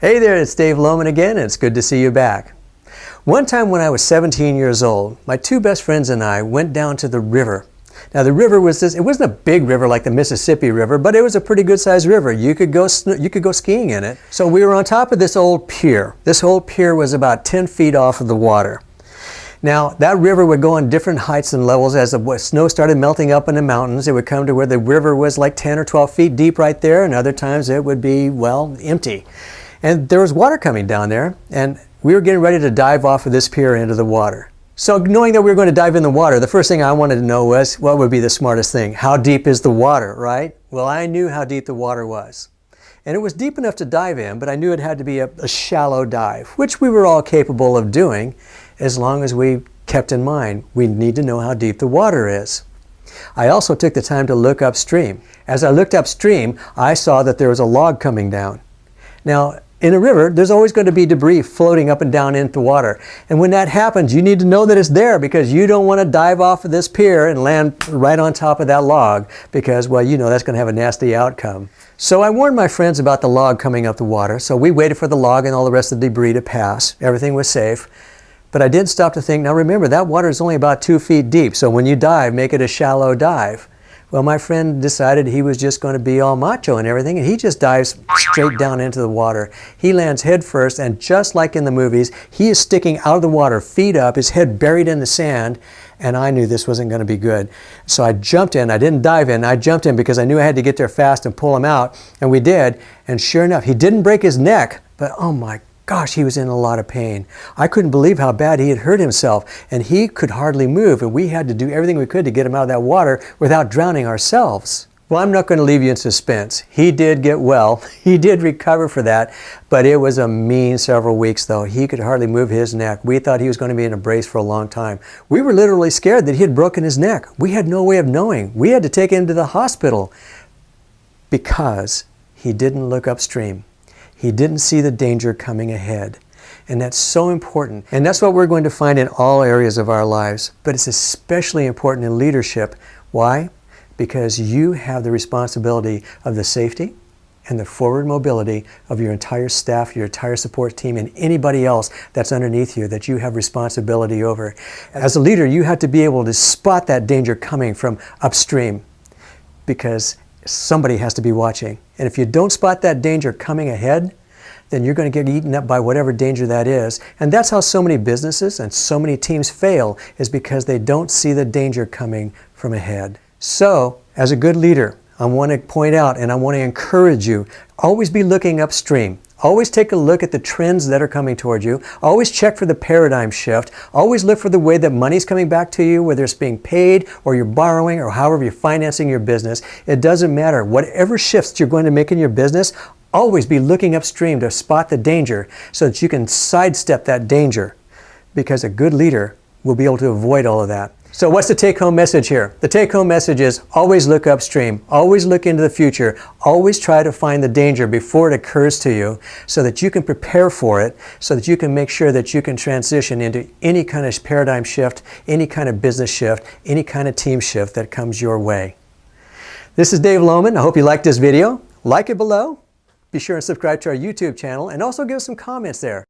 Hey there, it's Dave Lohman again, and it's good to see you back. One time when I was 17 years old, my two best friends and I went down to the river. Now the river was it wasn't a big river like the Mississippi River, but it was a pretty good sized river. You could go skiing in it. So we were on top of this old pier. This old pier was about 10 feet off of the water. Now that river would go on different heights and levels as the snow started melting up in the mountains. It would come to where the river was like 10 or 12 feet deep right there, and other times it would be, well, empty. And there was water coming down there, and we were getting ready to dive off of this pier into the water. So knowing that we were going to dive in the water, the first thing I wanted to know was, what would be the smartest thing? How deep is the water, right? Well, I knew how deep the water was. And it was deep enough to dive in, but I knew it had to be a shallow dive, which we were all capable of doing, as long as we kept in mind, we need to know how deep the water is. I also took the time to look upstream. As I looked upstream, I saw that there was a log coming down. Now, in a river, there's always going to be debris floating up and down into water. And when that happens, you need to know that it's there, because you don't want to dive off of this pier and land right on top of that log, because, well, you know that's going to have a nasty outcome. So I warned my friends about the log coming up the water. So we waited for the log and all the rest of the debris to pass. Everything was safe. But I did stop to think, now remember, that water is only about 2 feet deep. So when you dive, make it a shallow dive. Well, my friend decided he was just going to be all macho and everything, and he just dives straight down into the water. He lands head first, and just like in the movies, he is sticking out of the water, feet up, his head buried in the sand, and I knew this wasn't going to be good. So I jumped in. I didn't dive in. I jumped in because I knew I had to get there fast and pull him out, and we did. And sure enough, he didn't break his neck, but oh my gosh, he was in a lot of pain. I couldn't believe how bad he had hurt himself, and he could hardly move, and we had to do everything we could to get him out of that water without drowning ourselves. Well, I'm not going to leave you in suspense. He did get well. He did recover for that, but it was a mean several weeks, though. He could hardly move his neck. We thought he was going to be in a brace for a long time. We were literally scared that he had broken his neck. We had no way of knowing. We had to take him to the hospital because he didn't look upstream. He didn't see the danger coming ahead. And that's so important. And that's what we're going to find in all areas of our lives. But it's especially important in leadership. Why? Because you have the responsibility of the safety and the forward mobility of your entire staff, your entire support team, and anybody else that's underneath you that you have responsibility over. As a leader, you have to be able to spot that danger coming from upstream, because somebody has to be watching. And if you don't spot that danger coming ahead, then you're going to get eaten up by whatever danger that is. And that's how so many businesses and so many teams fail, is because they don't see the danger coming from ahead. So, as a good leader, I want to point out and I want to encourage you, always be looking upstream. Always take a look at the trends that are coming toward you. Always check for the paradigm shift. Always look for the way that money's coming back to you, whether it's being paid or you're borrowing or however you're financing your business. It doesn't matter. Whatever shifts you're going to make in your business, always be looking upstream to spot the danger so that you can sidestep that danger, because a good leader will be able to avoid all of that. So what's the take-home message here? The take-home message is always look upstream, always look into the future, always try to find the danger before it occurs to you so that you can prepare for it, so that you can make sure that you can transition into any kind of paradigm shift, any kind of business shift, any kind of team shift that comes your way. This is Dave Lohman. I hope you liked this video. Like it below. Be sure and subscribe to our YouTube channel and also give us some comments there.